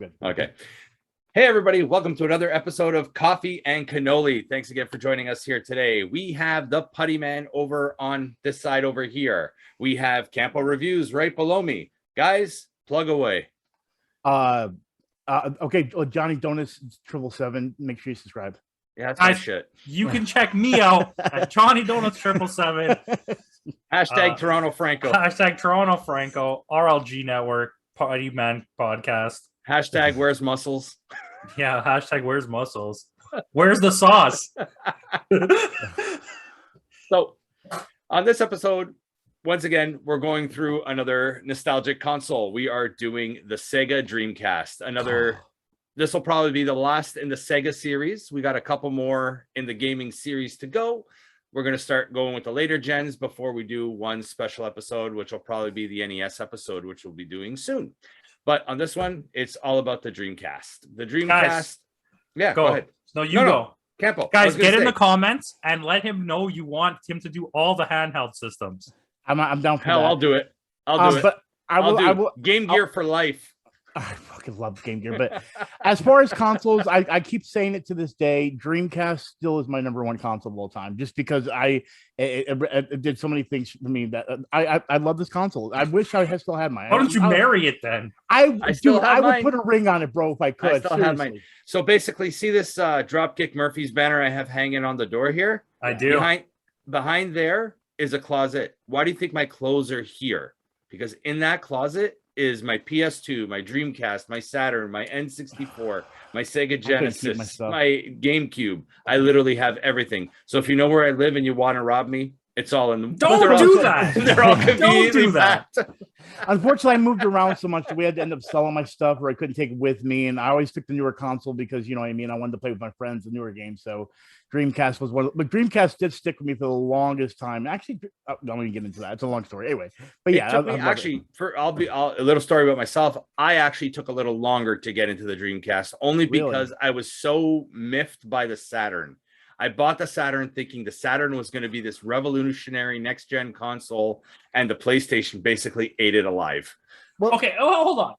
Good. Okay. Hey, everybody. Welcome to another episode of Coffee and Cannoli. Thanks again for joining us here today. We have the Puttyman over on this side over here. We have Campo Reviews right below me. Guys, plug away. Okay, Johnny Donuts 777. Make sure you subscribe. Yeah, that's my shit. You can check me out at Johnny Donuts 777. Hashtag Toronto Franco. Hashtag Toronto Franco. RLG Network. Puttyman Podcast. Hashtag Where's Muscles. Yeah, hashtag Where's Muscles. Where's the sauce? So, on this episode, once again, we're going through another nostalgic console. We are doing the Sega Dreamcast. This will probably be the last in the Sega series. We got a couple more in the gaming series to go. We're going to start going with the later gens before we do one special episode, which will probably be the NES episode, which we'll be doing soon. But on this one, it's all about the Dreamcast. The Dreamcast. Guys, yeah, go ahead. No, you go. Campo. Guys, get in the comments and let him know you want him to do all the handheld systems. I'm down for that. I'll do it. I'll do it. But I will. Game Gear for life. I fucking love Game Gear, but as far as consoles, I keep saying it to this day. Dreamcast still is my number one console of all time, just because it did so many things for me that I love this console. I wish I had still had mine. Why don't you marry it then? I would put a ring on it, bro, if I could. I still have mine. So basically, see this Dropkick Murphys banner I have hanging on the door here? I do. Behind there is a closet. Why do you think my clothes are here? Because in that closet is my PS2, my Dreamcast, my Saturn, my N64, my Sega Genesis, my GameCube. I literally have everything. So if you know where I live and you want to rob me, it's all in the. Don't do that. They're all conveniently packed. Unfortunately, I moved around so much that we had to end up selling my stuff, or I couldn't take it with me. And I always took the newer console because, you know what I mean, I wanted to play with my friends the newer games. So Dreamcast was but Dreamcast did stick with me for the longest time. Actually, I don't even get into that. It's a long story. Anyway, but yeah, a little story about myself. I actually took a little longer to get into the Dreamcast, only because I was so miffed by the Saturn. I bought the Saturn thinking the Saturn was going to be this revolutionary next-gen console, and the PlayStation basically ate it alive. Well, okay, hold on.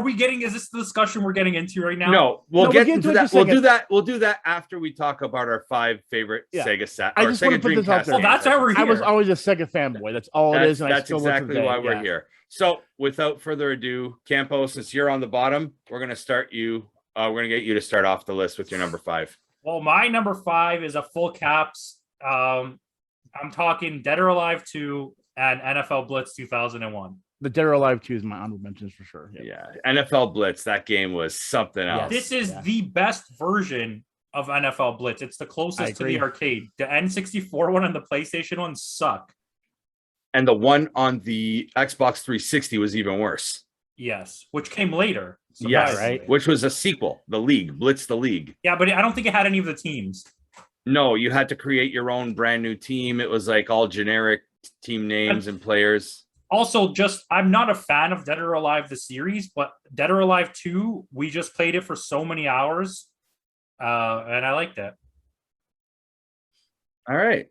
Is this the discussion we're getting into right now? No, we'll get into that. We'll do that after we talk about our 5 favorite Sega Sega Dreamcast games. That's why we're here. I was always a Sega fanboy. That's all it is. And that's exactly why we're here. So without further ado, Campo, since you're on the bottom, we're going to start you. We're going to get you to start off the list with your number 5. Well, my number 5 is a full caps. I'm talking Dead or Alive 2 and NFL Blitz 2001. The Dead or Alive 2 is my honorable mentions for sure. Yeah. NFL Blitz, that game was something else. This is the best version of NFL Blitz. It's the closest to the arcade. The N64 one and the PlayStation one suck. And the one on the Xbox 360 was even worse. Yes, which came later. Yes, right. Which was a sequel, The League, Blitz the League. Yeah, but I don't think it had any of the teams. No, you had to create your own brand new team. It was like all generic team names and players. Also, I'm not a fan of Dead or Alive, the series, but Dead or Alive 2, we just played it for so many hours, and I liked it. All right.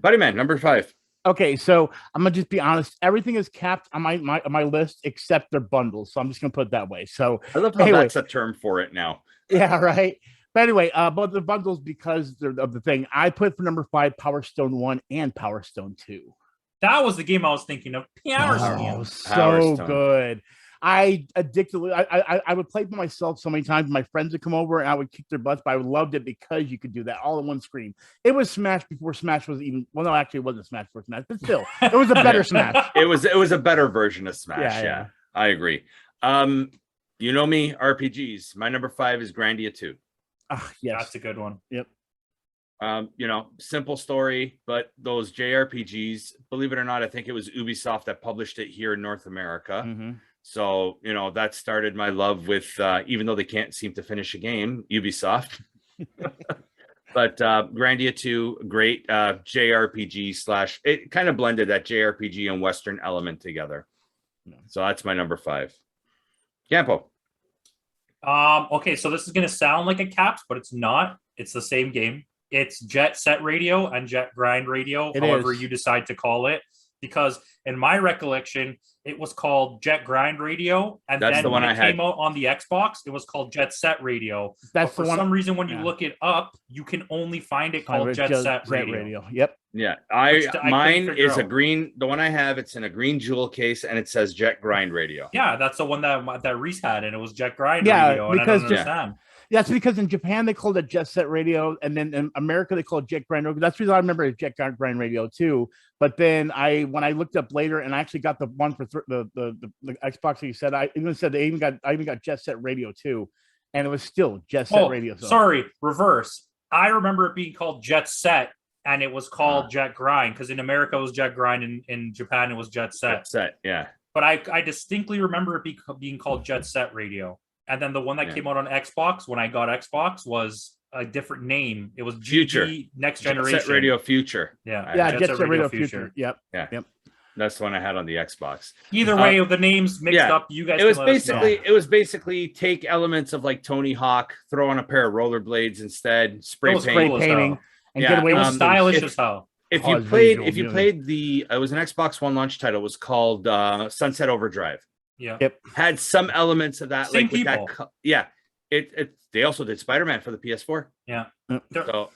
Puttyman, number 5. Okay, so I'm gonna just be honest. Everything is capped on my list except their bundles. So I'm just gonna put it that way. So I love how that's a term for it now. Yeah, right. But anyway, but the bundles, because they're of the thing, I put for number 5 Power Stone 1 and Power Stone 2. That was the game I was thinking of. Power Stone. So good. I would play by myself so many times. My friends would come over and I would kick their butts, but I loved it because you could do that all in one screen. It was Smash before Smash was even. Well, no, actually, it wasn't Smash before Smash, but still, it was a better Smash. It was a better version of Smash. Yeah. I agree. You know me, RPGs. My number 5 is Grandia 2. Yes, that's a good one. Yep. Simple story, but those JRPGs, believe it or not, I think it was Ubisoft that published it here in North America. Mm-hmm. So, that started my love with, even though they can't seem to finish a game, Ubisoft. But Grandia 2, great JRPG / it kind of blended that JRPG and Western element together. So that's my number 5. Campo. Okay, so this is going to sound like a caps, but it's not. It's the same game. It's Jet Set Radio and Jet Grind Radio, however you decide to call it. because in my recollection, it was called Jet Grind Radio, and That's then the one when I it had. came out on the Xbox, it was called Jet Set Radio. That's But for the one. some reason, when you yeah. look it up, you can only find it called Jet Set Radio. Yep. Yeah, couldn't mine figure is a out. green. The one I have, it's in a green jewel case, and it says Jet Grind Radio. Yeah, that's the one that Reese had, and it was Jet Grind Yeah, Radio, and I because- don't understand. That's because in Japan they called it Jet Set Radio, and then in America they called it Jet Grind Radio. That's the reason I remember it Jet Grind Radio too. But then when I looked up later, and I actually got the one for the Xbox that you said, I even got Jet Set Radio too, and it was still Jet Set Radio. So. Sorry, reverse. I remember it being called Jet Set, and it was called Jet Grind, because in America it was Jet Grind, and in Japan it was Jet Set. Jet Set, yeah. But I distinctly remember it being called Jet Set Radio. And then the one that came out on Xbox when I got Xbox was a different name. It was Future. GG Next Jet Generation. Set Radio Future. Yeah, Jet Set Radio Future. Yep. Yeah. Yep. That's the one I had on the Xbox. Either way, the names mixed up. You guys. It was basically take elements of like Tony Hawk, throw on a pair of rollerblades instead, spray paint, painting, and Yeah, get away It was with stylish as hell. If Oh, you it's played, visual, if you really. played it was an Xbox One launch title. It was called Sunset Overdrive. Yeah. Yep. Had some elements of that, Same like with people. that. Yeah. They also did Spider-Man for the PS4. Yeah. So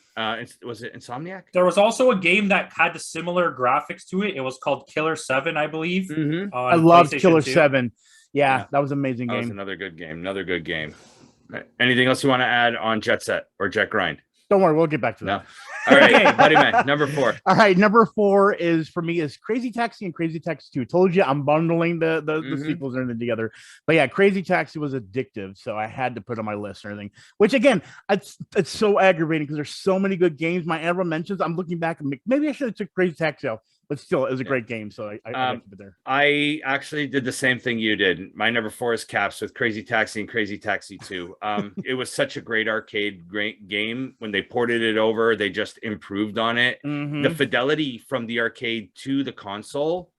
was it Insomniac? There was also a game that had the similar graphics to it. It was called Killer 7, I believe. Mm-hmm. I loved PlayStation Killer 2. 7. Yeah, Yeah. that was an amazing That was game. another good game. Another good game. Right. Anything else you want to add on Jet Set or Jet Grind? Don't worry, we'll get back to No. that. All right, Okay. Puttyman, number 4. All right, number 4 is for me is Crazy Taxi and Crazy Taxi 2. Told you I'm bundling the Mhm. sequels and everything together. But yeah, Crazy Taxi was addictive, so I had to put it on my list and everything. Which again, it's so aggravating because there's so many good games. My honorable mentions, I'm looking back and maybe I should have took Crazy Taxi out, but still, it was a great game, so I keep it there. I actually did the same thing you did. My number 4 is Caps with Crazy Taxi and Crazy Taxi 2. It was such a great great game. When they ported it over, they just improved on it. Mhm. The fidelity from the arcade to the console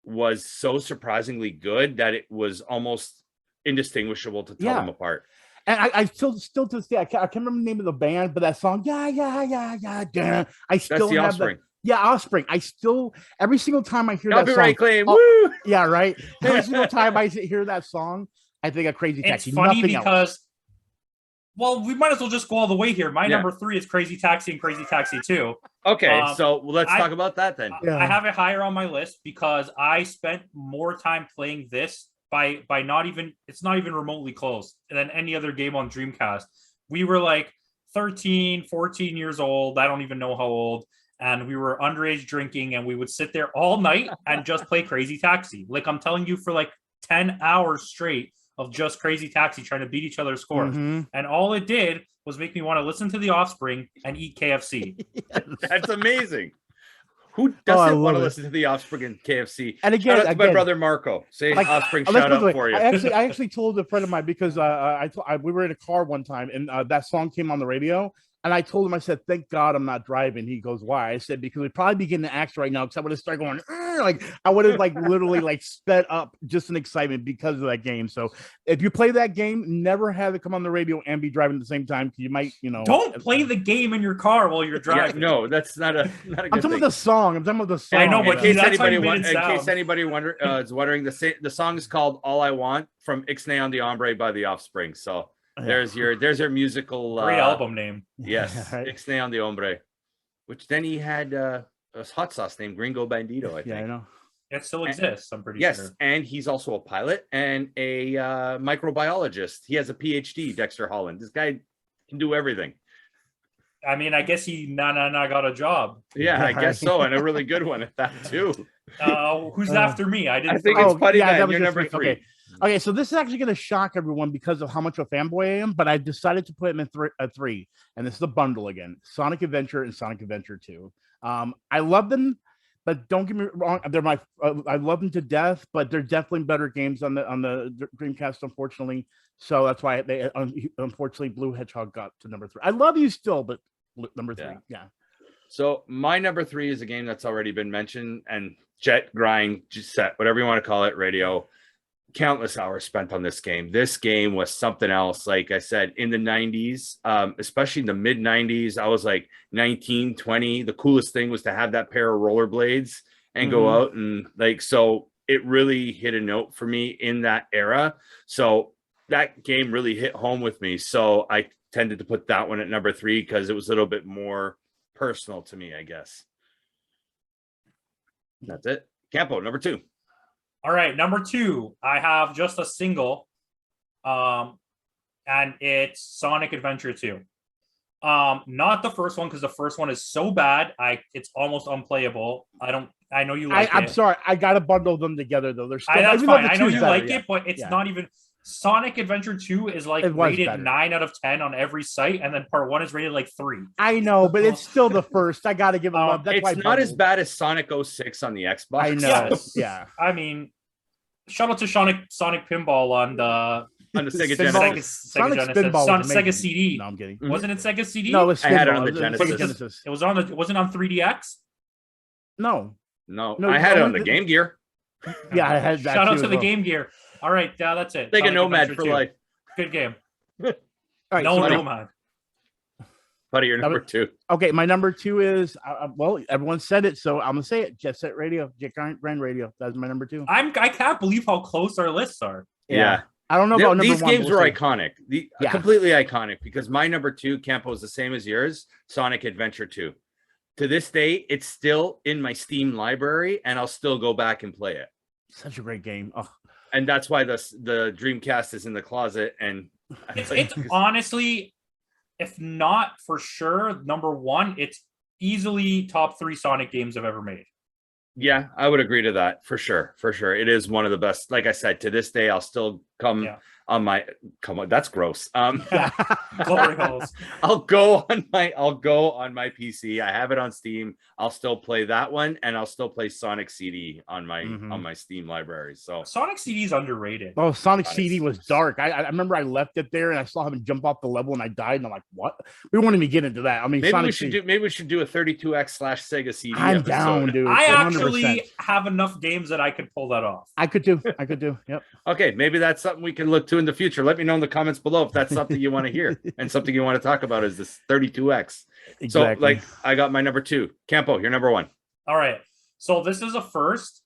was so surprisingly good that it was almost indistinguishable to tell them apart. And I still to this day, I can't remember the name of the band, but that song, yeah, I still That's the have Offspring. Yeah, Offspring. I still every single time I hear that song. Copyright claim. Oh, Woo! Yeah, right. Every single time I hear that song, I think of Crazy It's Taxi. funny Nothing because, else. well, we might as well just go all the way here. My number 3 is Crazy Taxi and Crazy Taxi 2. Okay, so let's I- talk about that then. Yeah. I have it higher on my list because I spent more time playing this by it's not even remotely close than any other game on Dreamcast. We were like 13, 14 years old. I don't even know how old. And we were underage drinking, and we would sit there all night and just play Crazy Taxi. Like I'm telling you, for like 10 hours straight of just Crazy Taxi trying to beat each other's scores. Mhm. And all it did was make me want to listen to The Offspring and eat KFC. That's amazing. Who I doesn't want love to it. listen to the Offspring and KFC? And again, Shout out to my brother Marco. Say Like, Offspring let's shout put it out this for way. you. I actually told a friend of mine because we were in a car one time and that song came on the radio. And I told him, I said, thank God I'm not driving. He goes, why? I said, because we'd probably be getting an axe right now because I would have started going, like, I would have like literally like sped up just in excitement because of that game. So if you play that game, never have it come on the radio and be driving at the same time because you might, Don't play the game in your car while you're Yeah, driving. no, that's not a good I'm talking thing. about the song. I'm talking about the song. I know, In but case that's how anybody, you made it in case sound. anybody is wondering, the song is called "All I Want" from Ixnay on the Hombre by the Offspring. So there's your musical Great album name. Yes, Right. Ixnay on the Hombre, which then he had a hot sauce named Gringo Bandito. I think. Yeah, I know. It still exists, I'm pretty Yes, sure. and he's also a pilot and a microbiologist. He has a PhD, Dexter Holland. This guy can do everything. I mean, I guess he got a job. Yeah, I guess so, and a really good one at that too. Who's after me? I didn't. I think it's Puttyman. that was You're just number me. 3. Okay, so this is actually going to shock everyone because of how much of a fanboy I am, but I decided to put them in 3, and this is a bundle again: Sonic Adventure and Sonic Adventure 2. I love them, but don't get me wrong, they're I love them to death, but they're definitely better games on the Dreamcast, unfortunately. So that's why they unfortunately Blue Hedgehog got to number 3. I love you still, but number 3, yeah. So my number 3 is a game that's already been mentioned, and Jet Grind Set, whatever you want to call it, radio. Countless hours spent on this game. This game was something else. Like I said, in the 90s, especially in the mid 90s, I was like 19, 20. The coolest thing was to have that pair of rollerblades and go out and like, so it really hit a note for me in that era. So that game really hit home with me. So I tended to put that one at number 3 because it was a little bit more personal to me, I guess. That's it. Campo, number 2. All right, number 2, I have just a single, and it's Sonic Adventure 2. Not the first one, because the first one is so bad, it's almost unplayable. I know you like it. I'm sorry, I gotta bundle them together though. They're still, that's fine. I know you better, like it, but it's not even. Sonic Adventure 2 is like rated better. 9 out of 10 on every site, and then part 1 is rated like 3. I know, but it's still the first. I gotta give it love. That's it's not as bad as Sonic 06 on the Xbox. I know. Yes. Yeah. I mean, shout out to Sonic Pinball on the Sega Genesis. Sega CD. No, I'm kidding. Wasn't it Sega CD? No, it was I had it on the Genesis. It was on the. Wasn't on 3DX. No, I had it on the Game Gear. Yeah, I had that. Shout out to the Game Gear. All right, that's it. Sega Nomad for life. Good game. All right, Nomad. Buddy, your number 2. Okay, my number 2 is well, everyone said it, so I'm gonna say it. Jet Set Radio, Jet Grand Radio. That's my number 2. I can't believe how close our lists are. Yeah. I don't know about these number 1. Games were iconic. Completely iconic, because my number 2, Campo, is the same as yours, Sonic Adventure 2. To this day, it's still in my Steam library, and I'll still go back and play it. Such a great game. Oh. And that's why the Dreamcast is in the closet. And it's honestly, if not for sure, number 1, it's easily top 3 Sonic games I've ever made. Yeah, I would agree to that for sure. For sure. It is one of the best. Like I said, to this day, I'll still come on my, that's gross. Glory holes. I'll go on my PC. I have it on Steam. I'll still play that one, and I'll still play Sonic CD on my Steam library. So Sonic CD is underrated. Oh, Sonic CD was dark. I remember I left it there and I saw him jump off the level and I died, and I'm like, what? We won't even get into that. I mean, maybe we should do a 32X/Sega CD. I'm episode. down, dude. I 100%. actually have enough games that I could pull that off. I could do. Yep. Okay, maybe that's something we can look to in the future. Let me know in the comments below if that's something you want to hear and something you want to talk about is this 32X. Exactly. So, like, I got my number 2. Campo, your number 1. All right. So this is a first.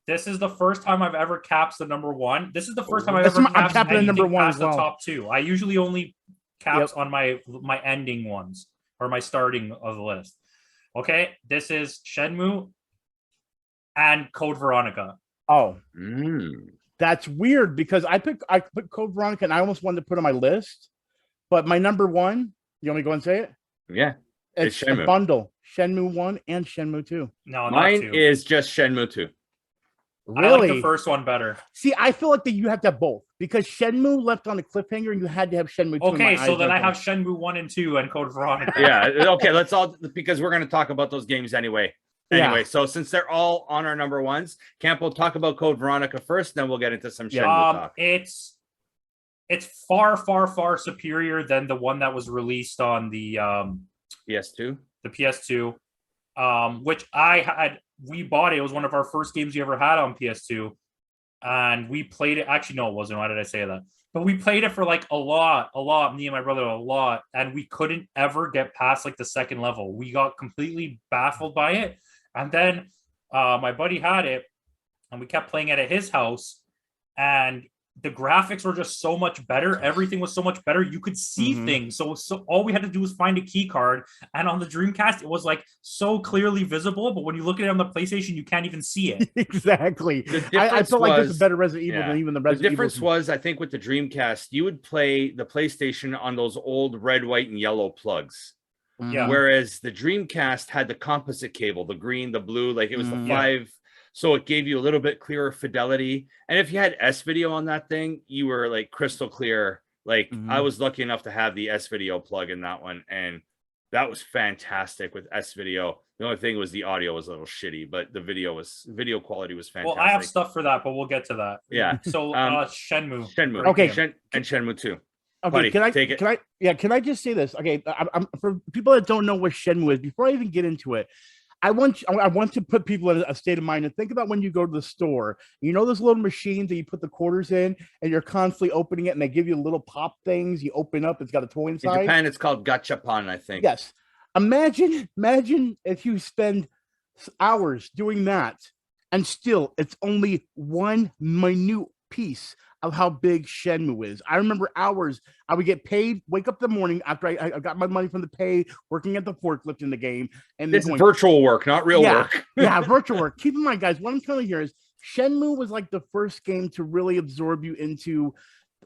This is the first time I've ever capped the number 1. This is the first time I've ever capped anything number 1 past the top 2. I usually only caps on my ending ones or my starting of the list. Okay, this is Shenmue and Code Veronica. Oh. That's weird because I put Code Veronica and I almost wanted to put on my list, but my number 1, you want me to go and say it? Yeah. It's a bundle. Shenmue 1 and Shenmue 2. No, mine not 2. is just Shenmue 2. Really? I like the first one better. See, I feel like that you have to have both because Shenmue left on a cliffhanger and you had to have Shenmue 2. Okay, so then I have Shenmue 1 and 2 and Code Veronica. Yeah, okay, let's all, because we're going to talk about those games anyway. So since they're all on our number 1s, Campo, talk about Code Veronica first, then we'll get into some Shenmue talk. It's far superior than the one that was released on the PS2. The PS2, which we bought it. It was one of our first games we ever had on PS2, and we played it. Actually, no, it wasn't. Why did I say that? But we played it for like a lot. Me and my brother a lot, and we couldn't ever get past like the second level. We got completely baffled by it. And then my buddy had it, and we kept playing it at his house, and the graphics were just so much better. Everything was so much better. You could see things. So all we had to do was find a key card. And on the Dreamcast, it was like so clearly visible. But when you look at it on the PlayStation, you can't even see it. Exactly. I felt like this is better Resident Evil than even the Resident Evil. The difference was, I think, with the Dreamcast, you would play the PlayStation on those old red, white, and yellow plugs. Yeah. Whereas the Dreamcast had the composite cable, the green, the blue, like it was the 5. So it gave you a little bit clearer fidelity. And if you had S video on that thing, you were like crystal clear. Like I was lucky enough to have the S video plug in that one. And that was fantastic with S video. The only thing was the audio was a little shitty, but the video quality was fantastic. Well, I have stuff for that, but we'll get to that. Yeah. So Shenmue. Okay. And Shenmue 2. Okay, Buddy, take it. Can I just say this? Okay, I'm for people that don't know what Shenmue is, before I even get into it, I want to put people in a state of mind and think about when you go to the store. You know those little machines that you put the quarters in, and you're constantly opening it, and they give you little pop things. You open up, it's got a toy inside. In Japan, it's called gachapan, I think. Yes. Imagine if you spend hours doing that and still, it's only one minute piece of how big Shenmue is. I remember hours. I would get paid, wake up in the morning after I got my money from the pay, working at the forklift in the game, and this is virtual work, not real work. Yeah, virtual work. Keep in mind, guys, what I'm telling you here is Shenmue was like the first game to really absorb you into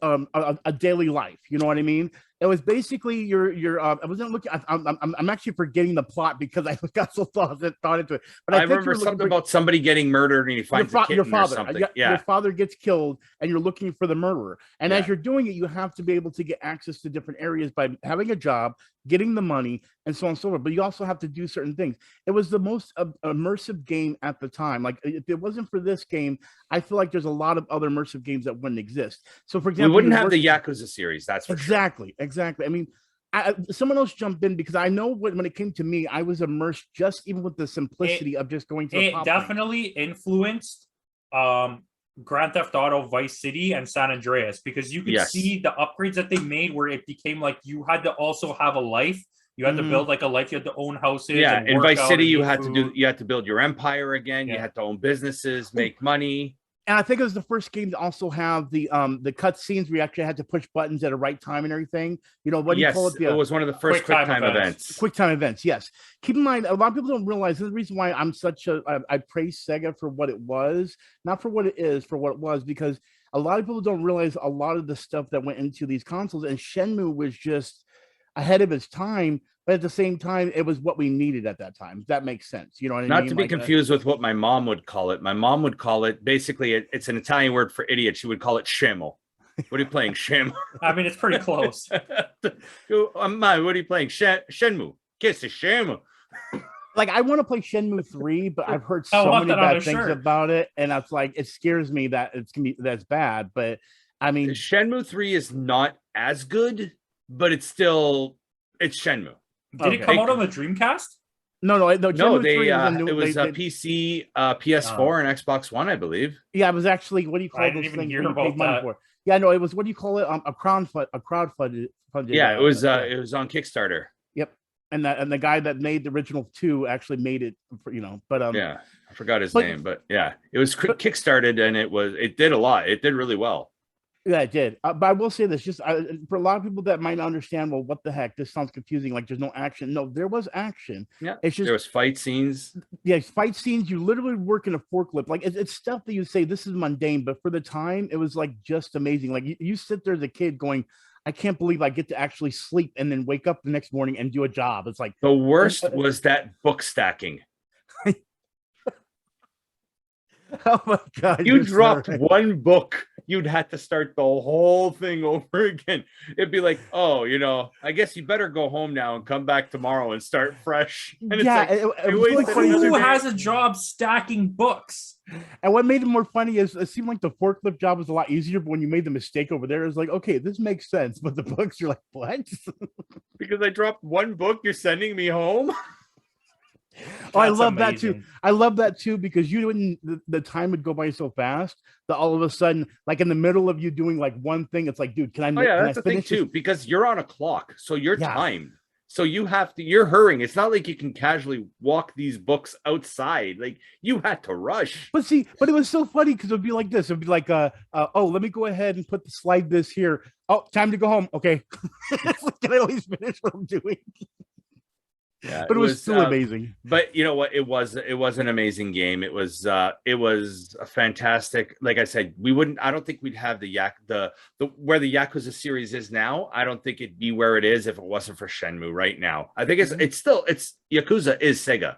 a daily life. You know what I mean? It was basically your. I wasn't looking. I'm actually forgetting the plot because I got so thought into it. But I remember something about somebody getting murdered and he finds your father. Or something. Yeah, your father gets killed and you're looking for the murderer. And as you're doing it, you have to be able to get access to different areas by having a job, getting the money, and so on and so forth. But you also have to do certain things. It was the most immersive game at the time. Like if it wasn't for this game, I feel like there's a lot of other immersive games that wouldn't exist. So for example, we wouldn't have the Yakuza series. That's for exactly. I mean, someone else jumped in because I know when it came to me, I was immersed just even with the simplicity of just going to. It definitely influenced Grand Theft Auto, Vice City, and San Andreas because you could see the upgrades that they made where it became like you had to also have a life. You had to build like a life. You had to own houses. Yeah, and in Vice City, you had food. to build your empire again. You had to own businesses, make money. And I think it was the first game to also have the cut scenes where you actually had to push buttons at a right time and everything. You know, what do you call it? It was one of the first quick time events. Quick time events, yes. Keep in mind, a lot of people don't realize the reason why I praise Sega for what it was, not for what it is, for what it was, because a lot of people don't realize a lot of the stuff that went into these consoles, and Shenmue was just ahead of its time. But at the same time, it was what we needed at that time. If that makes sense. You know what I mean? Not to be confused with what my mom would call it. My mom would call it, basically, it's an Italian word for idiot. She would call it scemo. What are you playing, Shenmue? I mean, it's pretty close. What are you playing? Shenmue. Kiss is Shenmue. Like, I want to play Shenmue 3, but I've heard so many bad things about it. And it's like, it scares me that that's bad. But I mean, Shenmue 3 is not as good, but it's Shenmue. Did it come out on the Dreamcast? No. It was PC, PS4, and Xbox One, I believe. Yeah, it was actually, what do you call those things? Hear about that. For? Yeah, no, it was, what do you call it? A crowdfunded. Yeah, it was on Kickstarter. Yep, and the guy that made the original 2 actually made it. But yeah, I forgot his name, but yeah, it was kickstarted and it did a lot. It did really well. Yeah, it did. But I will say this, just for a lot of people that might not understand, well, what the heck? This sounds confusing. Like there's no action. No, there was action. Yeah, it's just there was fight scenes. Yeah, fight scenes. You literally work in a forklift. Like it's stuff that you say this is mundane, but for the time, it was like just amazing. Like you sit there as a kid going, I can't believe I get to actually sleep and then wake up the next morning and do a job. It's like the worst was that book stacking. Oh my God! You dropped one book, you'd have to start the whole thing over again. It'd be like, oh, I guess you better go home now and come back tomorrow and start fresh. And it's who has a job stacking books? And what made it more funny is it seemed like the forklift job was a lot easier, but when you made the mistake over there, it was like, okay, this makes sense. But the books, you're like, what? Because I dropped one book, you're sending me home? Oh, I love that too. I love that too because you wouldn't. The time would go by so fast that all of a sudden, like in the middle of you doing like one thing, it's like, dude, can I? Oh yeah, that's the thing too, because you're on a clock, so you're timed. So you're hurrying. It's not like you can casually walk these books outside. Like you had to rush. But it was so funny because it would be like this. It would be like, oh, let me go ahead and slide this here. Oh, time to go home. Okay, can I always finish what I'm doing? Yeah, but it was still amazing. But you know what? It was an amazing game. It was a fantastic. Like I said, I don't think we'd have the where the Yakuza series is now. I don't think it'd be where it is if it wasn't for Shenmue right now. I think it's Yakuza is Sega.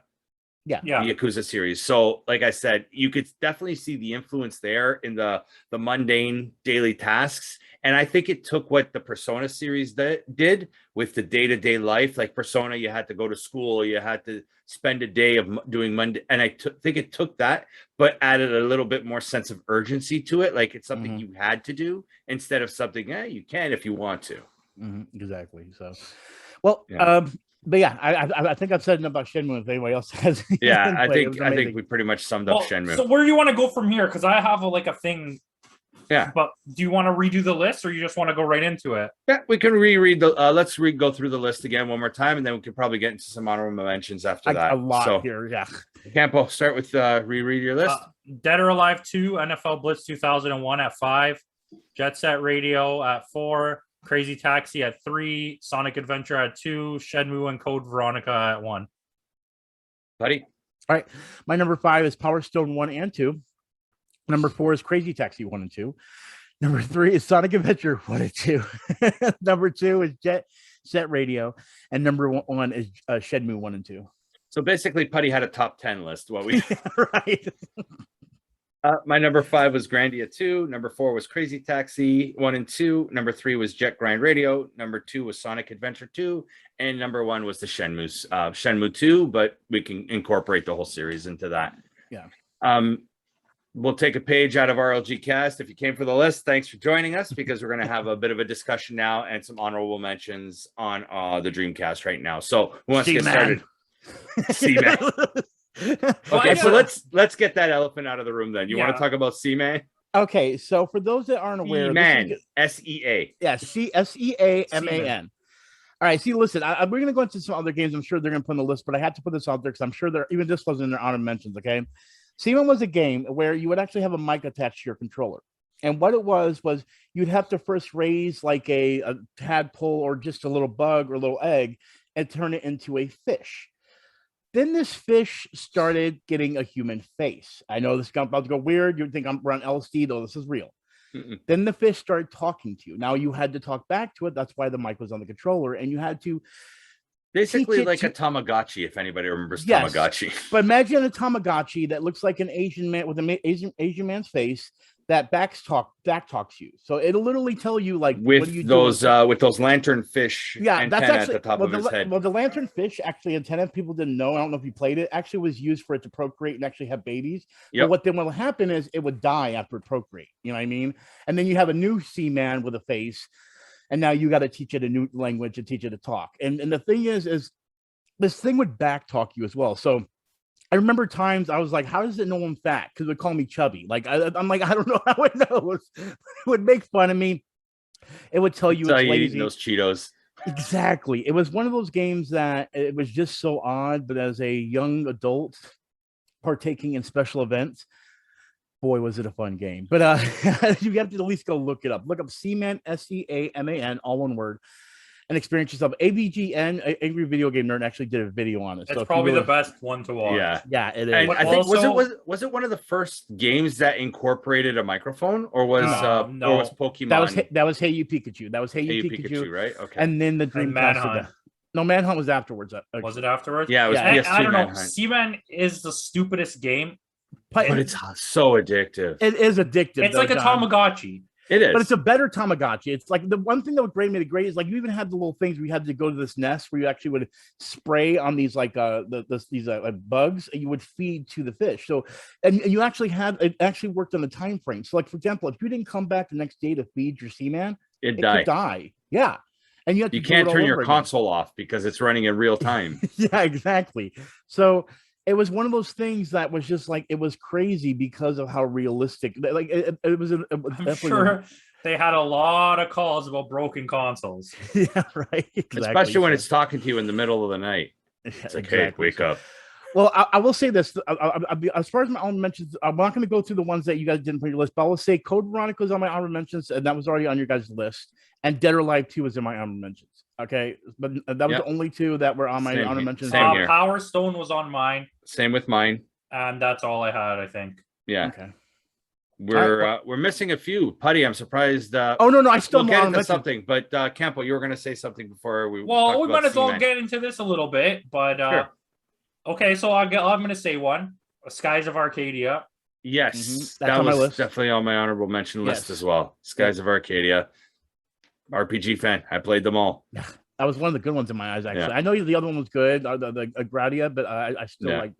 Yeah. The Yakuza series. So, like I said, you could definitely see the influence there in the mundane daily tasks. And I think it took what the Persona series did with the day-to-day life. Like Persona, you had to go to school, you had to spend a day of doing Monday. And I think it took that, but added a little bit more sense of urgency to it. Like it's something you had to do instead of something, you can if you want to. Exactly. So, well, but yeah, I think I've said enough about Shenmue. If anybody else has, I think we pretty much summed up Shenmue. So where do you want to go from here? Because I have a thing. Yeah. But do you want to redo the list, or you just want to go right into it? Yeah, we can reread the. Let's go through the list again one more time, and then we can probably get into some honorable mentions after that. A lot here, yeah. Campo, start with reread your list. Dead or Alive 2, NFL Blitz 2001 at 5, Jet Set Radio at 4, Crazy Taxi at 3, Sonic Adventure at 2, Shenmue and Code Veronica at 1. Buddy. All right. My number 5 is Power Stone 1 and 2. Number 4 is Crazy Taxi 1 and 2. Number 3 is Sonic Adventure 1 and 2. Number 2 is Jet Set Radio. And number 1 is Shenmue 1 and 2. So basically, Putty had a top 10 list. Right. My number 5 was Grandia 2. Number 4 was Crazy Taxi 1 and 2. Number 3 was Jet Grind Radio. Number 2 was Sonic Adventure 2. And number 1 was the Shenmue 2, but we can incorporate the whole series into that. Yeah. We'll take a page out of RLG Cast. If you came for the list, thanks for joining us, because we're going to have a bit of a discussion now and some honorable mentions on the Dreamcast right now. So who wants to get started? C-Man. Okay, so let's get that elephant out of the room then. You want to talk about C-Man? Okay, so for those that aren't aware, C-Man, S-E-A. Yeah, S-E-A-M-A-N. All right, see, listen, we're going to go into some other games. I'm sure they're going to put on the list, but I had to put this out there because I'm sure even this wasn't in their honorable mentions, okay? C-Man was a game where you would actually have a mic attached to your controller. And what it was you'd have to first raise like a tadpole or just a little bug or a little egg and turn it into a fish. Then this fish started getting a human face. I know this is about to go weird. You'd think we're on LSD, though this is real. Mm-mm. Then the fish started talking to you. Now you had to talk back to it. That's why the mic was on the controller. And you had to basically like a Tamagotchi, if anybody remembers Tamagotchi. But imagine a Tamagotchi that looks like an Asian man with an Asian man's face that back talks you. So it'll literally tell you like with what do you those do with those lanternfish antenna actually, at the top of his head. Well, the lanternfish actually antenna, people didn't know. I don't know if you played it. Actually, was used for it to procreate and actually have babies. Yep. But what will happen is it would die after it procreate. You know what I mean? And then you have a new Seaman with a face. And now you got to teach it a new language and teach it to talk. And the thing is this thing would back talk you as well. So I remember times I was like, how does it know I'm fat? Because it would call me chubby. Like, I'm like, I don't know how it knows. It would make fun of me. It would tell you it's lazy. Those Cheetos. Exactly. It was one of those games that it was just so odd. But as a young adult partaking in special events, boy, was it a fun game. But you have to at least go look it up. Look up Seaman, S-E-A-M-A-N, all one word, and experience yourself. AVGN, Angry Video Game Nerd, actually did a video on it. It's probably the best one to watch. Yeah, it is. And I think was it one of the first games that incorporated a microphone, or was Pokemon? That was Hey You Pikachu. That was Hey You Pikachu, right? Okay. And then the Dreamcast. No, Manhunt was afterwards. Was it afterwards? Yeah, it was PS2. I don't know. Seaman is the stupidest game. But it's so addictive. It is addictive. It's like a Tamagotchi. It is. But it's a better Tamagotchi. It's like the one thing that made it great is like you even had the little things where you had to go to this nest where you actually would spray on these like these bugs and you would feed to the fish. So and you actually it worked on the time frame. So like for example, if you didn't come back the next day to feed your Seaman, it could die. Yeah. And you can't turn your console off because it's running in real time. Yeah, exactly. So it was one of those things that was just like it was crazy because of how realistic. Like it was. I'm sure they had a lot of calls about broken consoles. Yeah, right. Exactly. Especially when it's talking to you in the middle of the night. It's like, hey, wake up. Well, I will say this. As far as my own mentions, I'm not going to go through the ones that you guys didn't put on your list, but I will say Code Veronica is on my honorable mentions, and that was already on your guys' list. And Dead or Alive 2 was in my honorable mentions. Okay, but that was the only two that were on my honorable mentions. Power Stone was on mine. Same with mine. And that's all I had, I think. Yeah. Okay. We're missing a few. Putty, I'm surprised. Oh no, I still we'll get into something. But Campo, you were going to say something before we. Well, we might as well get into this a little bit, but sure. Okay, so I'm going to say one. Skies of Arcadia. Yes, that was definitely on my honorable mention list as well. Skies of Arcadia. RPG fan. I played them all. That was one of the good ones in my eyes, actually. Yeah. I know the other one was good, the Grandia, but I still like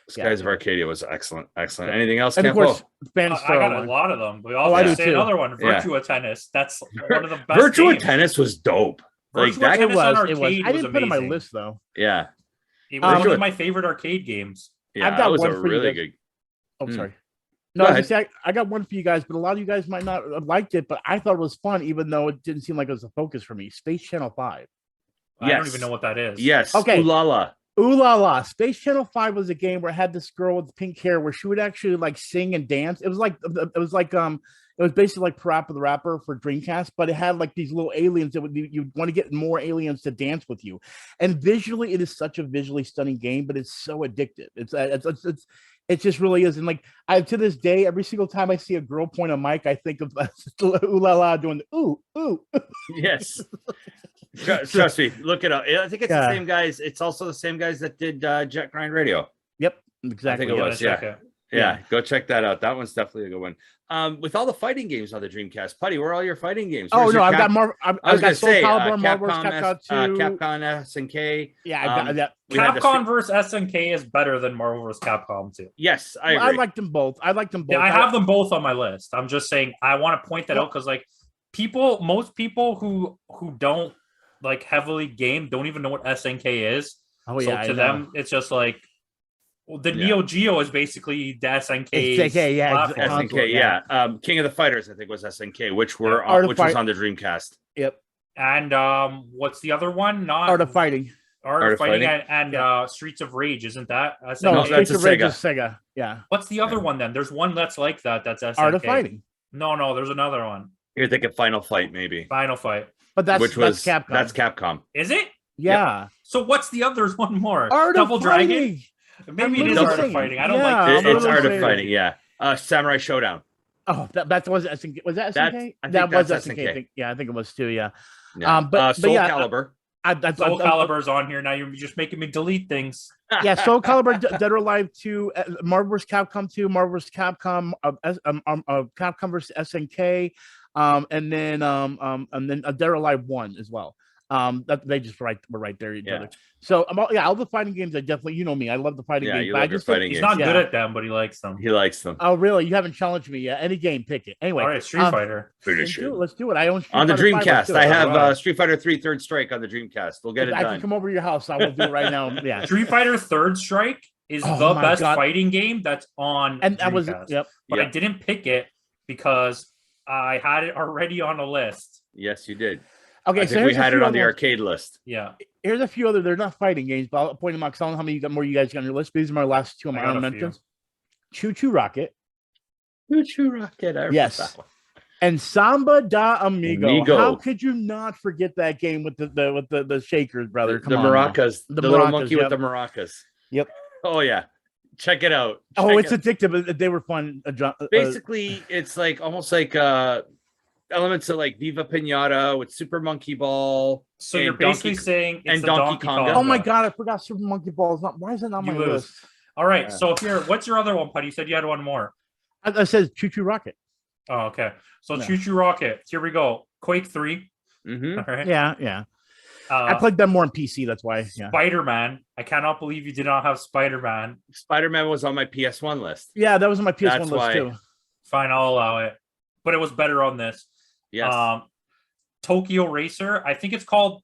Skies of Arcadia was excellent. Anything else, and Campo? Of course, I got a lot of them. We also say another one, Virtua Tennis. That's one of the best Virtua games. Tennis was dope. Like that it was. I didn't put it on my list, though. Yeah. It was one of my favorite arcade games. Yeah, that was a really good. Oh, sorry. No, I got one for you guys, but a lot of you guys might not have liked it, but I thought it was fun, even though it didn't seem like it was a focus for me. Space Channel 5. I don't even know what that is. Yes. Okay. Ulala. Ooh La La. Space Channel 5 was a game where it had this girl with pink hair where she would actually like sing and dance. It was basically like Parappa the Rapper for Dreamcast, but it had like these little aliens that you'd want to get more aliens to dance with you. And visually, it is such a visually stunning game, but it's so addictive. It just really is. And like to this day, every single time I see a girl point a mic, I think of Ooh La La doing the ooh, ooh. Yes. Trust me, look it up. I think it's the same guys. It's also the same guys that did Jet Grind Radio. Yep, exactly. I think it was. Yeah, go check that out. That one's definitely a good one. With all the fighting games on the Dreamcast, Putty, where are all your fighting games? I've got more. I was going to say Capcom, Capcom SNK. Yeah, I've got that. Capcom versus SNK is better than Marvel vs. Capcom 2. Yes, I agree. I like them both. Yeah, I have them both on my list. I'm just saying I want to point that out because like most people who don't like heavily game don't even know what SNK is. Oh yeah, so to them it's just like the Neo Geo is basically the SNK. SNK, King of the Fighters I think was SNK, which was on the Dreamcast. Yep. And what's the other one? Not Art of Fighting. Art of Fighting and Streets of Rage, isn't that? SNK? No, Streets of Rage is Sega. Yeah. What's the other one then? There's one that's like that. That's SNK. Art of Fighting. No, there's another one. You're thinking Final Fight, maybe. Final Fight. But that's Capcom. That's Capcom. Is it? Yeah. Yep. So what's the other one more? Art Double of Dragon? Fighting. Maybe it is Art of Fighting. I don't like it. It's Art of Fighting, yeah. Samurai Showdown. Oh, that was SNK. Was that SNK? That was SNK. I think it was too, yeah. Soul Calibur. Soul Calibur's on here now. You're just making me delete things. Yeah, Soul Calibur, Dead or Alive 2, Marvel vs. Capcom 2, Marvel vs. Capcom, Capcom vs. SNK, and then Dead or Alive 1 as well. That they just were right there together. So all the fighting games I definitely, you know me, I love the fighting games. But I just think he's not good at them, but he likes them. He likes them. Oh really? You haven't challenged me yet. Any game, pick it. Anyway, all right, Street Fighter. Let's do it. I own on the Dreamcast. I have Street Fighter 3 Third Strike on the Dreamcast. We'll get it done. I can come over to your house. I will do it right now. Yeah. Street Fighter Third Strike is the best fighting game that's on and that Dreamcast. But I didn't pick it because I had it already on a list. Yes, you did. Okay, so we had it on the arcade list. Yeah. Here's a few other. They're not fighting games, but I'll point them out because I don't know how many more you guys got on your list. These are my last two of my own mentions. Choo Choo Rocket. Choo Choo Rocket. Yes. And Samba da Amigo. How could you not forget that game with the shakers, brother? Come on, maracas. The little monkey with the maracas. Yep. Oh yeah. Check it out. It's addictive. They were fun. Basically, it's like almost like elements of like Viva Pinata with Super Monkey Ball. So you're basically saying it's Donkey Kong. Oh my god, I forgot Super Monkey Ball is not. Why is it not on my list? All right, so here, what's your other one, Putty? You said you had one more. I said Choo Choo Rocket. Oh, okay. So Choo Choo Rocket. Here we go. Quake 3. Mm-hmm. All right. Yeah. I played them more on PC. That's why. Yeah. Spider-Man. I cannot believe you did not have Spider-Man. Spider-Man was on my PS1 list. Yeah, that was on my PS1 list too. Fine, I'll allow it. But it was better on this. Yes. Tokyo Racer. I think it's called.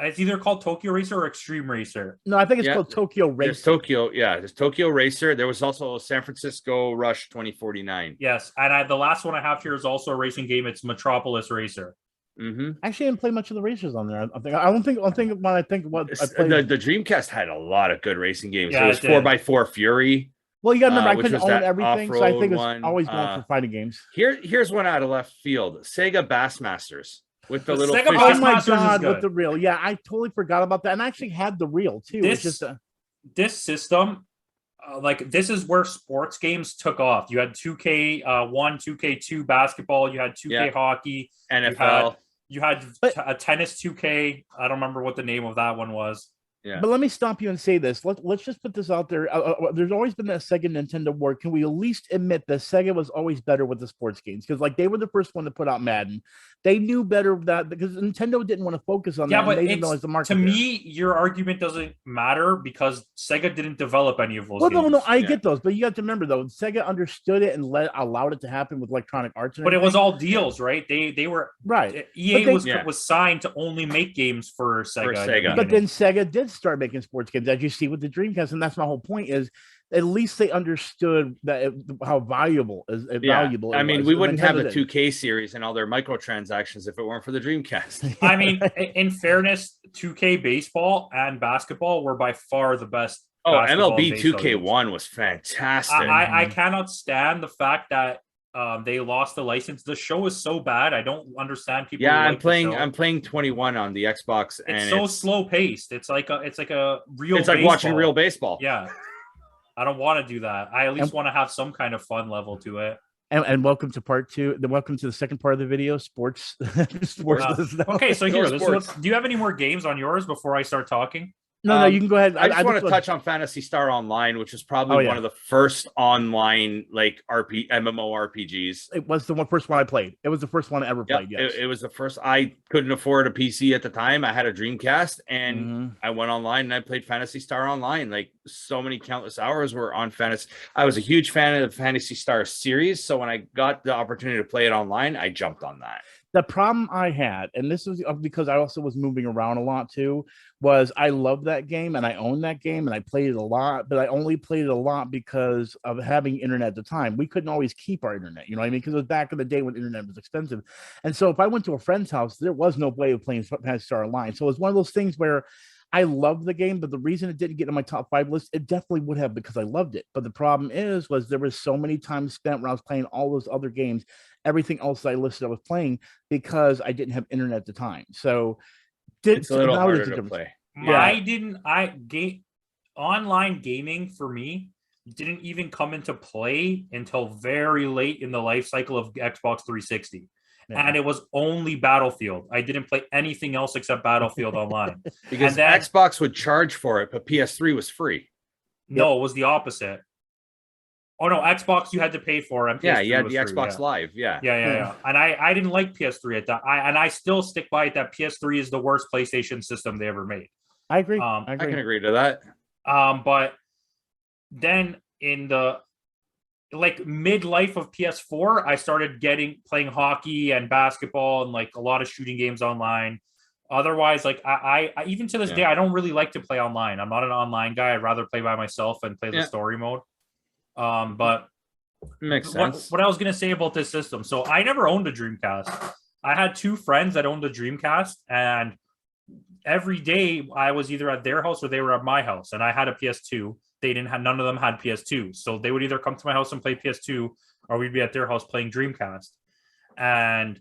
It's either called Tokyo Racer or Extreme Racer. No, I think it's called Tokyo Racer. There's Tokyo Racer. There was also San Francisco Rush 2049. Yes, and the last one I have here is also a racing game. It's Metropolis Racer. Mm-hmm. Actually, I didn't play much of the racers on there. I don't think when I think what I played. The Dreamcast had a lot of good racing games. Yeah, there was 4x4 Fury. Well, you got to remember, I couldn't own everything, so I think it's always going for fighting games. Here's one out of left field: Sega Bassmasters. With the little Sega oh my god, with the reel. Yeah, I totally forgot about that. And I actually had the reel too. This system, this is where sports games took off. You had 2K1, 2K2 basketball, you had 2K hockey, NFL. You had a tennis 2K. I don't remember what the name of that one was. Yeah. But let me stop you and say this. Let's just put this out there. There's always been that Sega Nintendo war. Can we at least admit that Sega was always better with the sports games? Because they were the first one to put out Madden. They knew better that because Nintendo didn't want to focus on that. But they didn't realize the market. To me, your argument doesn't matter because Sega didn't develop any of those games. No, I get those, but you have to remember though, Sega understood it and allowed it to happen with Electronic Arts. But it was all deals, right? They were right. EA was signed to only make games for Sega. But then Sega did start making sports games, as you see with the Dreamcast, and that's my whole point. Is at least they understood that how valuable valuable. I mean, was. we And wouldn't have Nintendo the didn't. 2K series and all their microtransactions if it weren't for the Dreamcast. I mean, in fairness, 2K baseball and basketball were by far the best. Oh, basketball and MLB baseball games. 2K1 was fantastic. I cannot stand the fact that they lost the license. The show is so bad. I don't understand people. Yeah, who like I'm playing 21 on the Xbox, and it's so slow paced. It's like a real. It's like baseball. watching real baseball. Yeah, I don't want to do that. I at least want to have some kind of fun level to it. And welcome to part 2. Then welcome to the second part of the video, sports. Okay, so here, sports. do you have any more games on yours before I start talking? No, you can go ahead. I just want to touch on Phantasy Star Online, which was probably one of the first online like MMORPGs. It was the first one I played. It was the first one I ever played. Yes, it was the first. I couldn't afford a PC at the time. I had a Dreamcast, and I went online and I played Phantasy Star Online. Like so many countless hours were on Phantasy. I was a huge fan of the Phantasy Star series, so when I got the opportunity to play it online, I jumped on that. The problem I had, and this was because I also was moving around a lot too, was I loved that game and I owned that game and I played it a lot, but I only played it a lot because of having internet at the time. We couldn't always keep our internet, you know what I mean? Because it was back in the day when internet was expensive. And so if I went to a friend's house, there was no way of playing Phantasy Star Online. So it was one of those things where I loved the game, but the reason it didn't get in my top 5 list, it definitely would have because I loved it. But the problem was there was so many times spent when I was playing all those other games, everything else that I listed I was playing because I didn't have internet at the time. So it's a little harder to play. Online gaming for me didn't even come into play until very late in the life cycle of Xbox 360. And it was only Battlefield. I didn't play anything else except Battlefield Online. Because Xbox would charge for it, but PS3 was free. No, it was the opposite. Oh, no, Xbox you had to pay for. And PS3 you had the Xbox Live. Yeah. And I didn't like PS3 at that. And I still stick by it that PS3 is the worst PlayStation system they ever made. I agree. I can agree to that. But then in the midlife of PS4, I started playing hockey and basketball and like a lot of shooting games online. Otherwise, like I even to this day, I don't really like to play online. I'm not an online guy. I'd rather play by myself and play the story mode. But makes sense. What I was gonna say about this system. So I never owned a Dreamcast. I had 2 friends that owned a Dreamcast, and every day I was either at their house or they were at my house, and I had a PS2. None of them had PS2. So they would either come to my house and play PS2 or we'd be at their house playing Dreamcast. And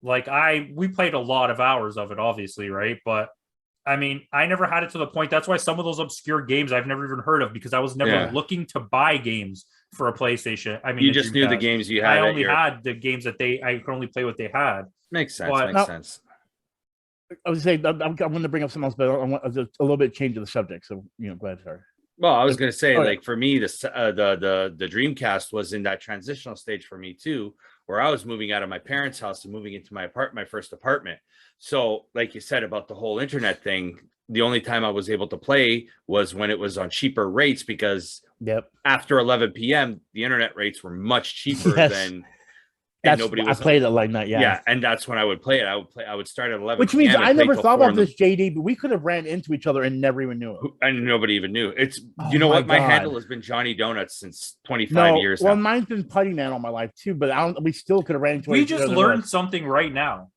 we played a lot of hours of it, obviously, right? But I mean, I never had it to the point. That's why some of those obscure games I've never even heard of because I was never looking to buy games for a PlayStation. I mean, you just knew the games you had. I only had the games that I could only play what they had. Makes sense. Makes sense. I was saying I'm going to bring up something else, but I want a little bit change of the subject. So go ahead, sorry. Well, I was going to say, for me, the Dreamcast was in that transitional stage for me too, where I was moving out of my parents' house and moving into my first apartment. So, like you said about the whole internet thing, the only time I was able to play was when it was on cheaper rates because after 11 p.m. the internet rates were much cheaper than. I played it like that, yeah, and that's when I would play it. I would start at 11. Which means I never thought about this, JD, but we could have ran into each other and never even knew it. And nobody even knew. It's what my handle has been Johnny Donuts since 25 years. Well, mine's been Puttyman all my life too, but we still could have ran into. We just learned something right now.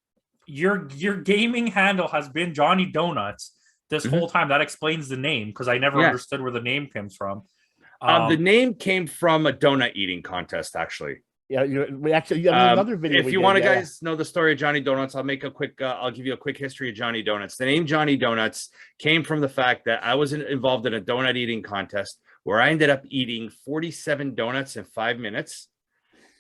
Your gaming handle has been Johnny Donuts this whole time. That explains the name because I never understood where the name comes from. The name came from a donut eating contest, actually. Yeah, we actually another video. If you want to guys know the story of Johnny Donuts, I'll give you a quick history of Johnny Donuts. The name Johnny Donuts came from the fact that I was involved in a donut eating contest where I ended up eating 47 donuts in 5 minutes,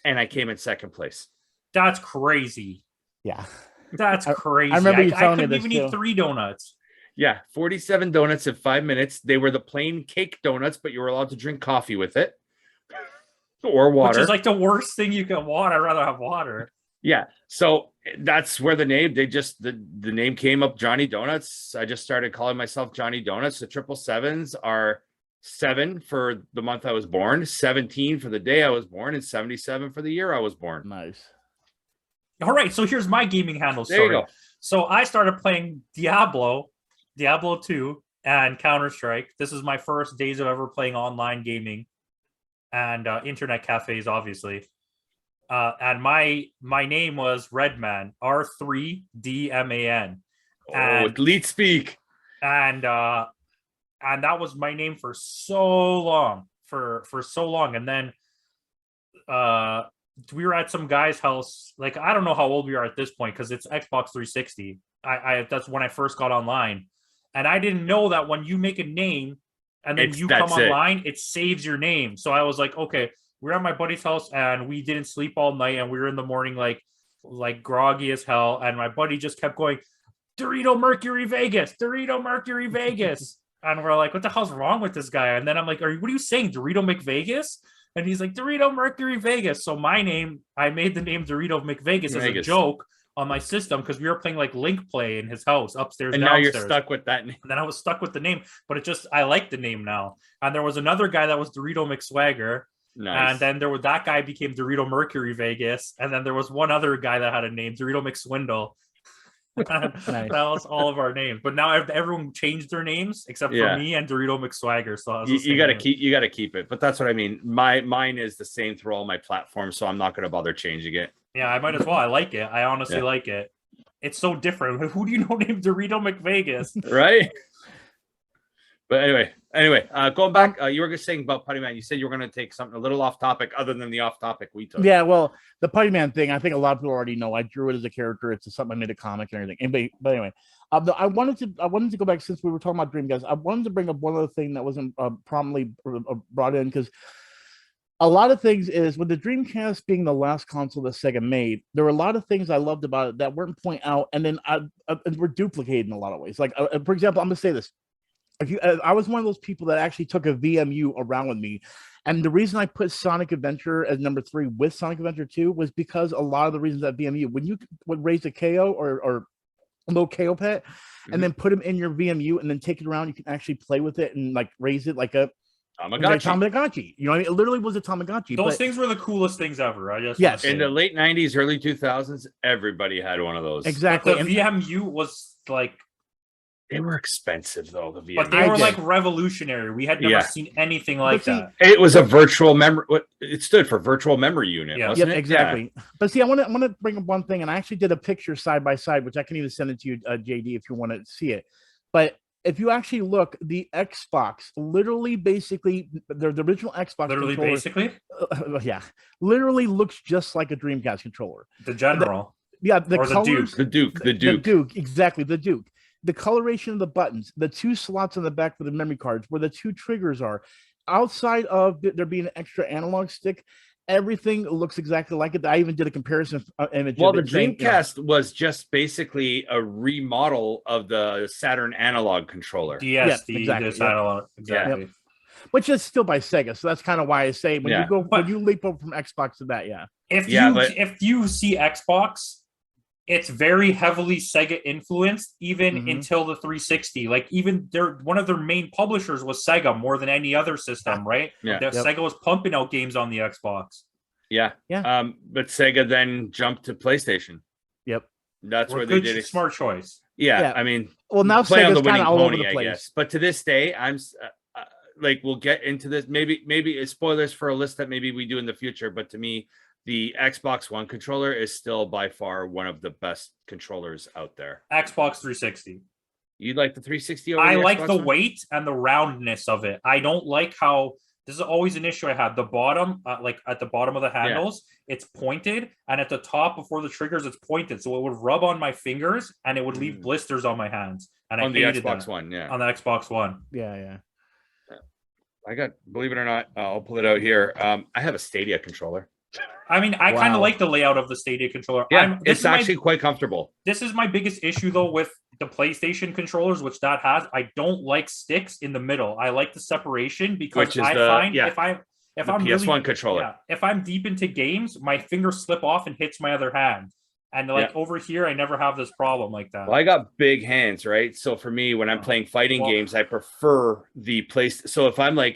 and I came in second place. That's crazy. Yeah, that's crazy. I remember you telling me this. I couldn't even eat 3 donuts. Yeah, 47 donuts in 5 minutes. They were the plain cake donuts, but you were allowed to drink coffee with it. Or water, which is like the worst thing you can want. I'd rather have water. Yeah, so that's where the name the name came up. Johnny Donuts. I just started calling myself Johnny Donuts. The 777s are 7 for the month I was born, 17 for the day I was born, and 77 for the year I was born. Nice. All right, so here's my gaming handle. There you go. So I started playing Diablo 2, and Counter-Strike. This is my first days of ever playing online gaming and internet cafes, obviously. And my name was Redman, R3DMAN. Oh, elite speak. And that was my name for so long, for so long. And then we were at some guy's house. Like, I don't know how old we are at this point because it's Xbox 360. I that's when I first got online, and I didn't know that when you make a name and then you come online, it saves your name. So I was like, okay, we're at my buddy's house and we didn't sleep all night, and we were in the morning like groggy as hell, and my buddy just kept going, Dorito Mercury Vegas, Dorito Mercury Vegas. And we're like, what the hell's wrong with this guy? And then I'm like, what are you saying, Dorito McVegas? And he's like, Dorito Mercury Vegas. So my name, I made the name Dorito McVegas as a joke on my system because we were playing like Link Play in his house upstairs. And downstairs. now you're stuck with that name. And then I was stuck with the name, but I like the name now. And there was another guy that was Dorito McSwagger. Nice. And then that guy became Dorito Mercury Vegas. And then there was one other guy that had a name, Dorito McSwindle. Nice. That was all of our names, but now everyone changed their names except for me and Dorito McSwagger. So you got to keep it. But that's what I mean. Mine is the same through all my platforms, so I'm not going to bother changing it. Yeah, I might as well. I like it. I honestly like it. It's so different. Who do you know named Dorito McVegas? Right. But anyway, going back, you were just saying about Puttyman. You said you were going to take something a little off topic, other than the off topic we took. Yeah, well, the Puttyman thing, I think a lot of people already know. I drew it as a character. It's something I made a comic and everything. But anyway, I wanted to go back, since we were talking about Dreamcast. I wanted to bring up one other thing that wasn't prominently brought in, because a lot of things is, with the Dreamcast being the last console that Sega made, there were a lot of things I loved about it that weren't pointed out, and then were duplicated in a lot of ways. Like, for example, I'm going to say this. I was one of those people that actually took a VMU around with me, and the reason I put Sonic Adventure as number 3 with Sonic Adventure 2 was because a lot of the reasons that VMU, when you would raise a KO or a little KO pet, and then put him in your VMU and then take it around, you can actually play with it and like raise it like a Tamagotchi. You know what I mean? It literally was a Tamagotchi. Those things were the coolest things ever. Yes. In the late 90s, early 2000s, everybody had one of those. Exactly. But the VMU was like, they were expensive though. The VMU, but they were like revolutionary. We had never seen anything like that. It was a virtual memory. It stood for virtual memory unit. Wasn't it? Exactly. Yeah. But see, I want to bring up one thing, and I actually did a picture side by side, which I can even send it to you, JD, if you want to see it. But if you actually look, the Xbox, literally, basically, the original Xbox, literally looks just like a Dreamcast controller. The general, the colors, the Duke, exactly, the Duke. The coloration of the buttons, the 2 slots in the back for the memory cards, where the 2 triggers are, outside of there being an extra analog stick, everything looks exactly like it. I even did a comparison image. Well, the Dreamcast was just basically a remodel of the Saturn analog controller. Exactly. Exactly. Which is still by Sega, so that's kind of why I say when you leap over from Xbox to that, If you see Xbox, it's very heavily Sega influenced, even until the 360. Like, even one of their main publishers was Sega more than any other system, right? Sega was pumping out games on the Xbox. But Sega then jumped to PlayStation. That's where they did it. Smart choice. I mean, well, now Sega's kind of all over the place. I guess. But to this day, I'm like, we'll get into this. Maybe spoilers for a list that maybe we do in the future. But to me, the Xbox One controller is still by far one of the best controllers out there. Xbox 360. You like the 360? I like the weight and the roundness of it. I don't like how, this is always an issue I have. The bottom, like at the bottom of the handles, it's pointed, and at the top before the triggers, it's pointed. So it would rub on my fingers and it would leave blisters on my hands. And on the Xbox One, on the Xbox One. I got, believe it or not, I'll pull it out here. I have a Stadia controller. I mean, I kind of like the layout of the Stadia controller. It's actually quite comfortable. This is my biggest issue, though, with the PlayStation controllers, which that has. I don't like sticks in the middle. I like the separation because if I'm PS1 really, controller. If I'm deep into games, my fingers slip off and hits my other hand. And over here, I never have this problem like that. Well, I got big hands, right? So for me, when I'm playing fighting games, I prefer the place. So if I'm on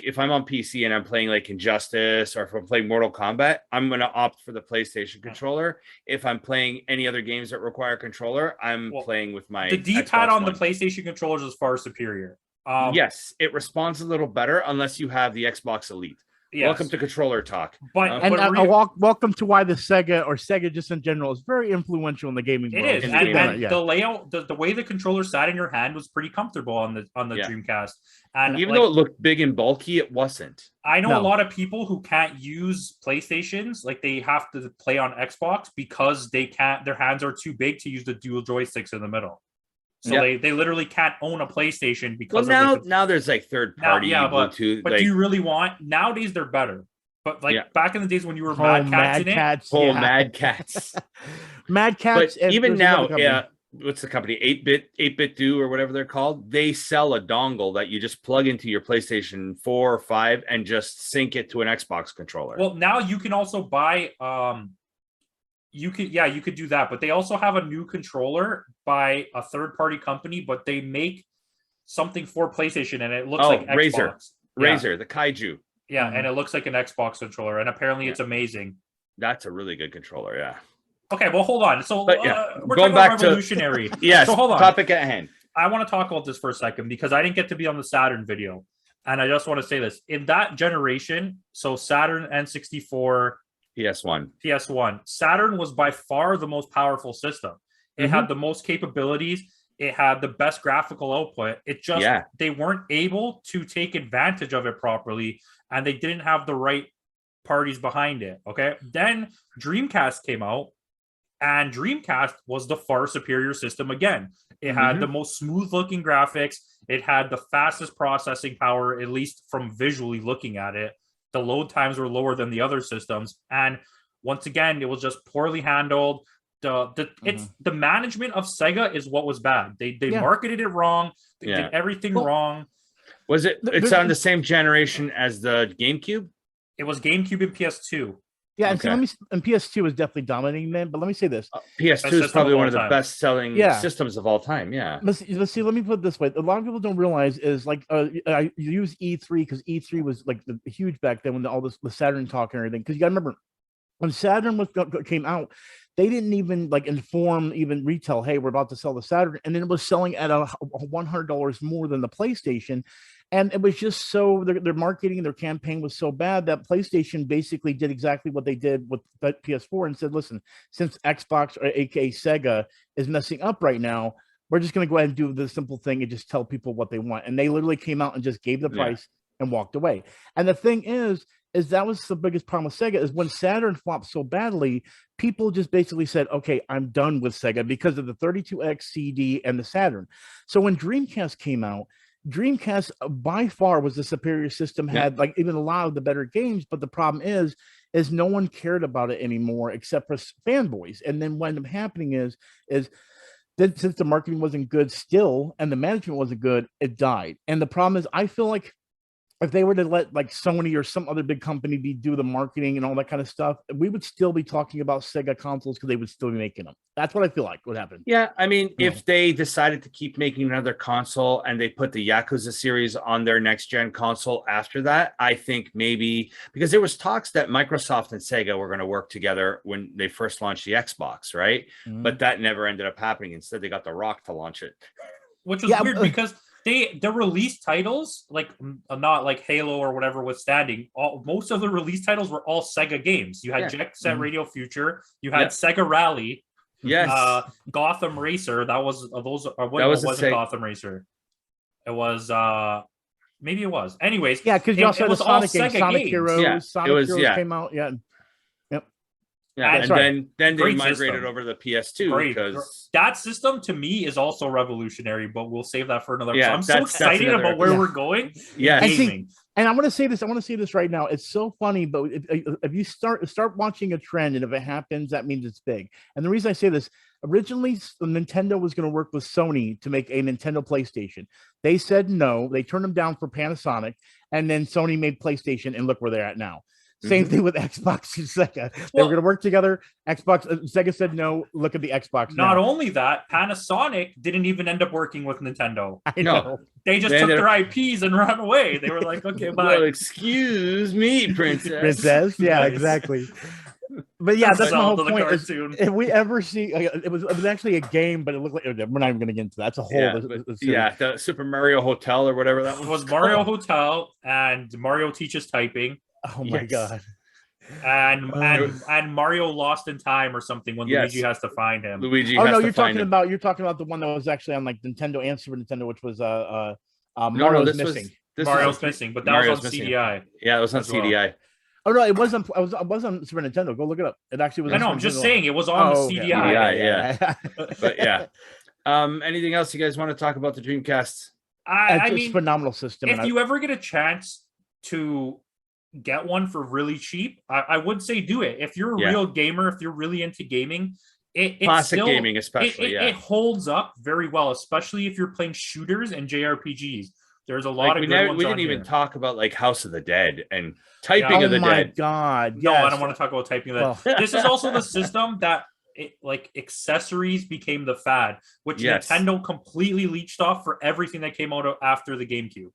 PC and I'm playing like Injustice, or if I'm playing Mortal Kombat, I'm going to opt for the PlayStation controller. If I'm playing any other games that require a controller, I'm playing with my the D-pad on the PlayStation controllers is far superior. Yes, it responds a little better unless you have the Xbox Elite. Yes. Welcome to controller talk. Welcome to why the Sega just in general is very influential in the gaming world. It is, and the layout, the way the controller sat in your hand was pretty comfortable on the Dreamcast. And even though it looked big and bulky, it wasn't. I know a lot of people who can't use PlayStations, like they have to play on Xbox because they can't. Their hands are too big to use the dual joysticks in the middle. So they literally can't own a PlayStation because now there's like third party Bluetooth. But do you really want nowadays? They're better. But back in the days when you were Mad Cats, Mad Cats. Mad Cats. But even now, what's the company? 8-bit Do or whatever they're called. They sell a dongle that you just plug into your PlayStation 4 or 5 and just sync it to an Xbox controller. Well, now you can also buy you could do that, but they also have a new controller by a third-party company, but they make something for PlayStation and it looks like Xbox. Razer, the Kaiju. Yeah, and it looks like an Xbox controller, and apparently it's amazing. That's a really good controller, yeah. Okay, well, hold on. So we're going talking back about revolutionary. Yes, so hold on. Topic at hand. I want to talk about this for a second because I didn't get to be on the Saturn video, and I just want to say this. In that generation, so Saturn, N64, PS1. Saturn was by far the most powerful system. It had the most capabilities. It had the best graphical output. It just they weren't able to take advantage of it properly, and they didn't have the right parties behind it. Okay. Then Dreamcast came out, and Dreamcast was the far superior system again. It had the most smooth looking graphics. It had the fastest processing power, at least from visually looking at it. The load times were lower than the other systems. And once again, it was just poorly handled. The management of Sega is what was bad. They marketed it wrong. They did everything wrong. Was it? It's on the same generation as the GameCube? It was GameCube and PS2. Yeah, and PS2 is definitely dominating then. But let me say this: PS2 is probably one of the best-selling systems of all time. Yeah. Let's see. Let me put it this way: a lot of people don't realize is like I use E3 because E3 was like the huge back then when all this the Saturn talk and everything. Because you got to remember when Saturn came out, they didn't even like inform even retail, hey, we're about to sell the Saturn, and then it was selling at $100 more than the PlayStation. And it was just so their marketing, their campaign was so bad that PlayStation basically did exactly what they did with PS4 and said, listen, since Xbox or aka Sega is messing up right now, we're just going to go ahead and do the simple thing and just tell people what they want. And they literally came out and just gave the price and walked away. And the thing is that was the biggest problem with Sega is when Saturn flopped so badly, people just basically said, okay, I'm done with Sega because of the 32X CD and the Saturn. So when Dreamcast came out, Dreamcast by far was the superior system, had like even a lot of the better games, but the problem is no one cared about it anymore except for fanboys. And then what ended up happening is that since the marketing wasn't good still and the management wasn't good, it died. And the problem is I feel like if they were to let like Sony or some other big company do the marketing and all that kind of stuff, we would still be talking about Sega consoles because they would still be making them. That's what I feel like would happen. Yeah, I mean, if they decided to keep making another console and they put the Yakuza series on their next gen console after that, I think maybe because there was talks that Microsoft and Sega were going to work together when they first launched the Xbox, right? But that never ended up happening. Instead, they got The Rock to launch it, which was weird because the release titles, like not like Halo or whatever withstanding, most of the release titles were all Sega games. You had Jet Set Radio Future, you had Sega Rally, Gotham Racer. That was wasn't Gotham Racer. It was maybe it was. Anyways, because you also had the Sonic game, Sonic Heroes. Yeah, Sonic Heroes came out. And then they migrated over to the PS2 because that system to me is also revolutionary, but we'll save that for another. I'm so excited about where we're going. Yeah, and I want to say this right now. It's so funny, but if you start watching a trend, and if it happens, that means it's big. And the reason I say this, originally Nintendo was going to work with Sony to make a Nintendo PlayStation. They said no. They turned them down for Panasonic, and then Sony made PlayStation, and look where they're at now. Same thing with Xbox and Sega. They were going to work together. Sega said no. Look at the Xbox. Not only that, Panasonic didn't even end up working with Nintendo. I know. They just took their IPs and ran away. They were like, okay, bye. Well, excuse me, princess. Yeah, exactly. But yeah, that's my whole Zelda, the point. cartoon. If we ever see, it was actually a game, but it looked like we're not even going to get into that. That's a whole. The Super Mario Hotel or whatever that It was Mario Hotel and Mario teaches typing. Oh my god. And Mario lost in time or something when Luigi has to find him. Luigi. Oh no, you're talking about the one that was actually on like Nintendo and Super Nintendo, which was Mario's Missing. Mario's Missing, but that was on CDI. Yeah, it was on CDI. Oh no, it wasn't. I was on Super Nintendo. Go look it up. It actually was. I know. I'm just saying it was on the CDI. Yeah. But yeah. Anything else you guys want to talk about the Dreamcast? I mean, phenomenal system. If you ever get a chance to get one for really cheap, I would say do it. If you're a real gamer, if you're really into gaming, classic gaming especially, it holds up very well, especially if you're playing shooters and JRPGs. There's a lot of good ones. We didn't even talk about like House of the Dead and Typing of the Dead. Oh my god! No, I don't want to talk about Typing of the Dead. This is also the system that accessories became the fad, which Nintendo completely leached off for everything that came out after the GameCube.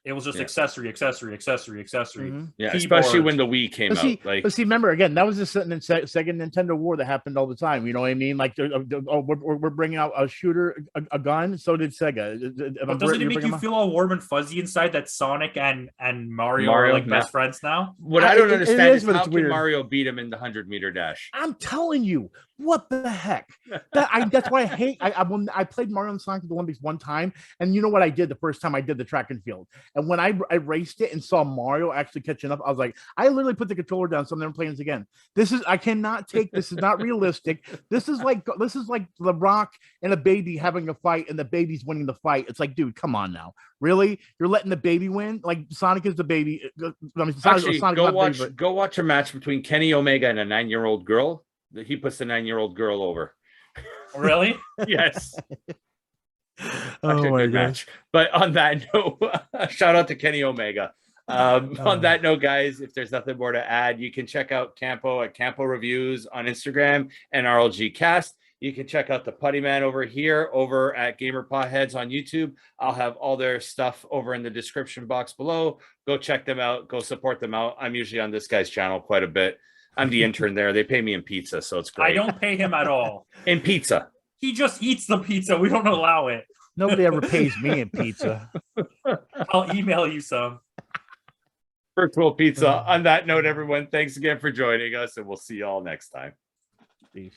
It was just accessory. Mm-hmm. Yeah, especially when the Wii came out. But see, remember again, that was the Sega Nintendo war that happened all the time. You know what I mean? Like, we're bringing out a shooter, a gun. So did Sega. But doesn't it make you feel all warm and fuzzy inside that Sonic and Mario are like best friends now? What I don't understand is how can Mario beat him in the 100-meter dash? I'm telling you, what the heck? That's why I hate. I played Mario and Sonic at the Olympics one time, and you know what I did the first time I did the track and field. And when I raced it and saw Mario actually catching up, I was like, I literally put the controller down. So I'm never playing this again. I cannot take this. Is not realistic. This is like The Rock and a baby having a fight, and the baby's winning the fight. It's like, dude, come on now, really? You're letting the baby win? Like Sonic is the baby. Actually, go watch a match between Kenny Omega and a 9-year-old girl. He puts the 9-year-old girl over. Really? Yes. Oh my gosh. But on that note, shout out to Kenny Omega. On that note, guys, if there's nothing more to add, you can check out Campo at Campo Reviews on Instagram and RLG Cast. You can check out the Puttyman over here over at Gamer Potheads on YouTube. I'll have all their stuff over in the description box below. Go check them out. Go support them out. I'm usually on this guy's channel quite a bit. I'm the intern there. They pay me in pizza, so it's great. I don't pay him at all. In pizza. He just eats the pizza. We don't allow it. Nobody ever pays me in pizza. I'll email you some. Virtual pizza. On that note, everyone, thanks again for joining us, and we'll see you all next time. Peace.